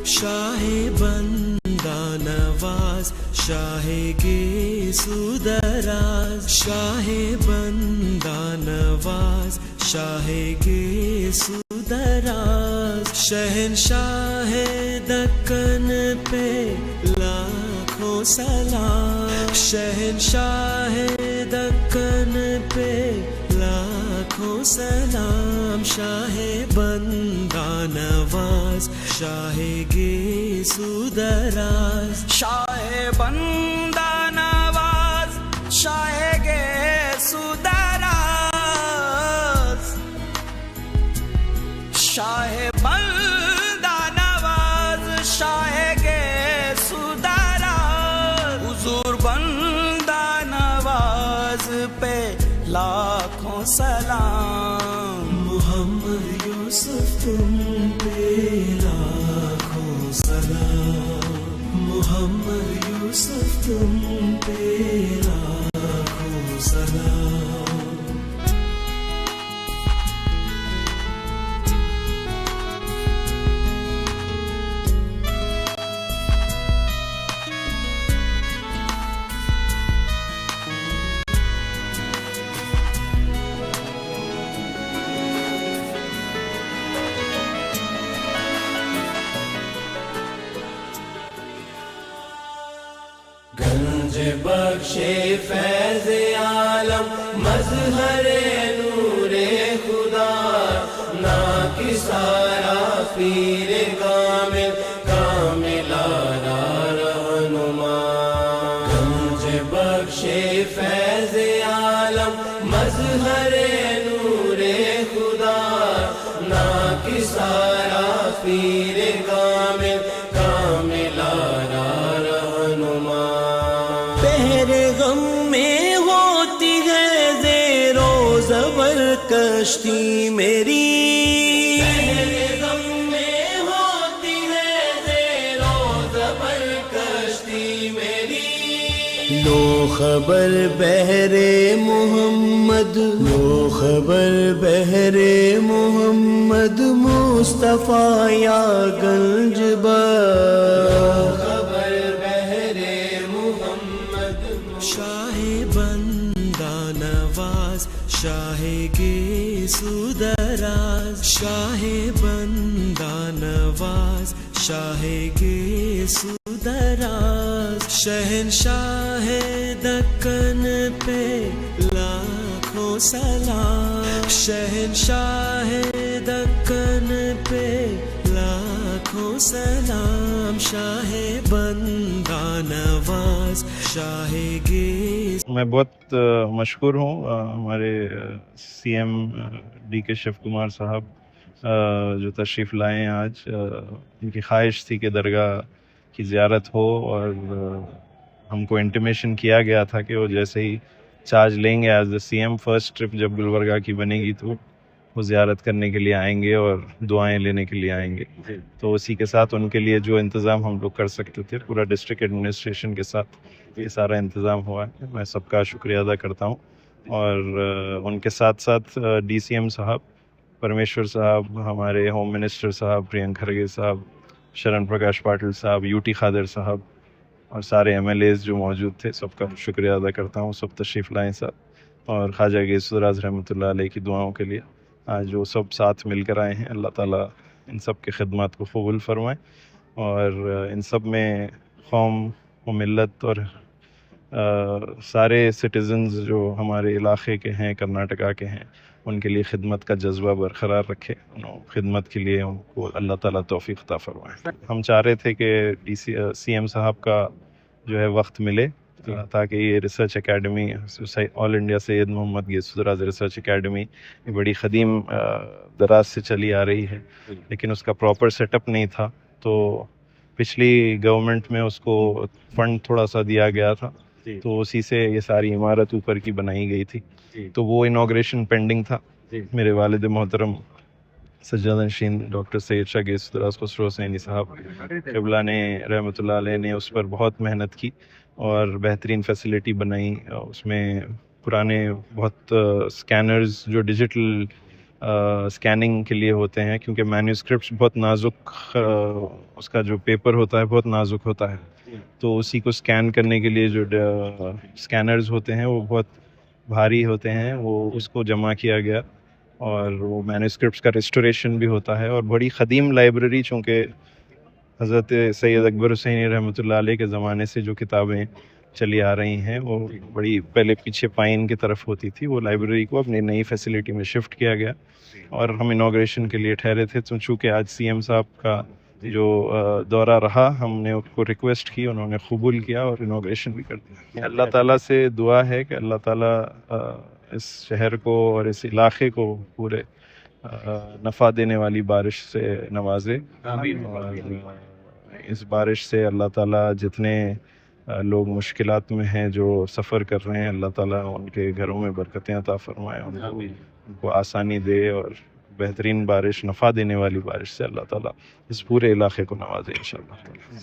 شاہ بندہ نواز شاہ گیسو دراز شاہ بندہ نواز شاہ گیسو دراز شہنشاہ دکن پہ لاکھوں سلام شہنشاہ دکن پہ لاکھوں سلام شاہ بندہ نواز شاہ گیسو دراز شاہ بندہ نواز شاہ گیسو دراز شاہ بندہ نواز شاہ گیسو دراز حضور بندہ نواز پہ لاکھوں سلام محمد یوسف تم پہ لاکھوں سلام محمد یوسف تم پہ لاکھوں سلام گنج بخش فیض عالم مظہر نور خدا ناکسارا پیر کامل کاملارا رہنما گنج بخش فیض عالم مظہر نور خدا ناکسارا پیر کامل کاملارا رہنما تیرے غم میں ہوتی ہے زیر و زبر کشتی میری تیرے غم میں ہوتی ہے زیر و زبر کشتی میری لو خبر بہرے محمد لو خبر بہرے محمد مصطفیٰ یا گنج خبر بہرے محمد شاہ بندہ نواز شاہ گیسو دراز شاہ بندہ نواز شاہ گیسو دراز شہنشاہ دکن پہ لاکھوں سلام شہنشاہ دکن پہ لاکھوں سلام شاہ بندہ نواز شاہ گیس میں بہت مشکور ہوں ہمارے سی ایم ڈی کے شیو کمار صاحب جو تشریف لائے ہیں آج. ان کی خواہش تھی کہ درگاہ کی زیارت ہو اور ہم کو انٹیمیشن کیا گیا تھا کہ وہ جیسے ہی چارج لیں گے as the C M first trip جب گلبرگہ کی بنے گی تو وہ زیارت کرنے کے لیے آئیں گے اور دعائیں لینے کے لیے آئیں گے. تو اسی کے ساتھ ان کے لیے جو انتظام ہم لوگ کر سکتے تھے پورا ڈسٹرکٹ ایڈمنسٹریشن کے ساتھ یہ سارا انتظام ہوا ہے. میں سب کا شکریہ ادا کرتا ہوں. اور ان کے ساتھ ساتھ ڈی سی ایم صاحب پرمیشور صاحب, ہمارے ہوم منسٹر صاحب پرینک کھرگے صاحب, شرن پرکاش پاٹل صاحب, یو ٹی خادر صاحب اور سارے ایم ایل ایز جو موجود تھے سب کا شکریہ ادا کرتا ہوں. سب تشریف لائیں صاحب. اور خواجہ گیسو دراز رحمۃ اللہ علیہ کی دعاؤں کے لیے آج وہ سب ساتھ مل کر آئے ہیں. اللہ تعالیٰ ان سب کے خدمات کو قبول فرمائے اور ان سب میں قوم و ملت اور سارے سٹیزنز جو ہمارے علاقے کے ہیں, کرناٹکا کے ہیں, ان کے لیے خدمت کا جذبہ برقرار رکھے. خدمت کے لیے ان کو اللہ تعالیٰ توفیق عطا فرمائے. ہم چاہ رہے تھے کہ سی ایم صاحب کا جو ہے وقت ملے تاکہ یہ ریسرچ اکیڈمی آل انڈیا سید محمد گیسو دراز ریسرچ اکیڈمی یہ بڑی قدیم دراز سے چلی آ رہی ہے, لیکن اس کا پراپر سیٹ اپ نہیں تھا. تو پچھلی گورنمنٹ میں اس کو فنڈ تھوڑا سا دیا گیا تھا, تو اسی سے یہ ساری عمارت اوپر کی بنائی گئی تھی. تو وہ انوگریشن پینڈنگ تھا. میرے والد محترم سجاد نشین ڈاکٹر سید شاہ گیسو دراز خسرو حسینی صاحب قبلہ نے رحمۃ اللہ علیہ نے اس پر بہت محنت کی اور بہترین فیسلٹی بنائی. اس میں پرانے بہت اسکینرز جو ڈیجیٹل اسکیننگ کے لیے ہوتے ہیں، کیونکہ مینیوسکرپٹس بہت نازک اس کا جو پیپر ہوتا ہے بہت نازک ہوتا ہے، تو اسی کو اسکین کرنے کے لیے جو اسکینرز ہوتے ہیں وہ بہت بھاری ہوتے ہیں، وہ اس کو جمع کیا گیا اور وہ مینیوسکرپٹس کا ریسٹوریشن بھی ہوتا ہے. اور بڑی قدیم لائبریری، چونکہ حضرت سید اکبر حسینی رحمۃ اللہ علیہ کے زمانے سے جو کتابیں چلی آ رہی ہیں وہ بڑی پہلے پیچھے پائن کی طرف ہوتی تھی، وہ لائبریری کو اپنی نئی فیسلٹی میں شفٹ کیا گیا اور ہم انوگریشن کے لیے ٹھہرے تھے. تو چونکہ آج سی ایم صاحب کا جو دورہ رہا، ہم نے اس کو ریکویسٹ کی، انہوں نے قبول کیا اور انوگریشن بھی کر دیا. اللہ تعالیٰ سے دعا ہے کہ اللہ تعالیٰ اس شہر کو اور اس علاقے کو پورے نفع دینے والی بارش سے نوازے. اور اس بارش سے اللہ تعالیٰ جتنے لوگ مشکلات میں ہیں، جو سفر کر رہے ہیں، اللہ تعالیٰ ان کے گھروں میں برکتیں عطا فرمائے، ان کو آسانی دے، اور بہترین بارش، نفع دینے والی بارش سے اللہ تعالیٰ اس پورے علاقے کو نوازے انشاءاللہ.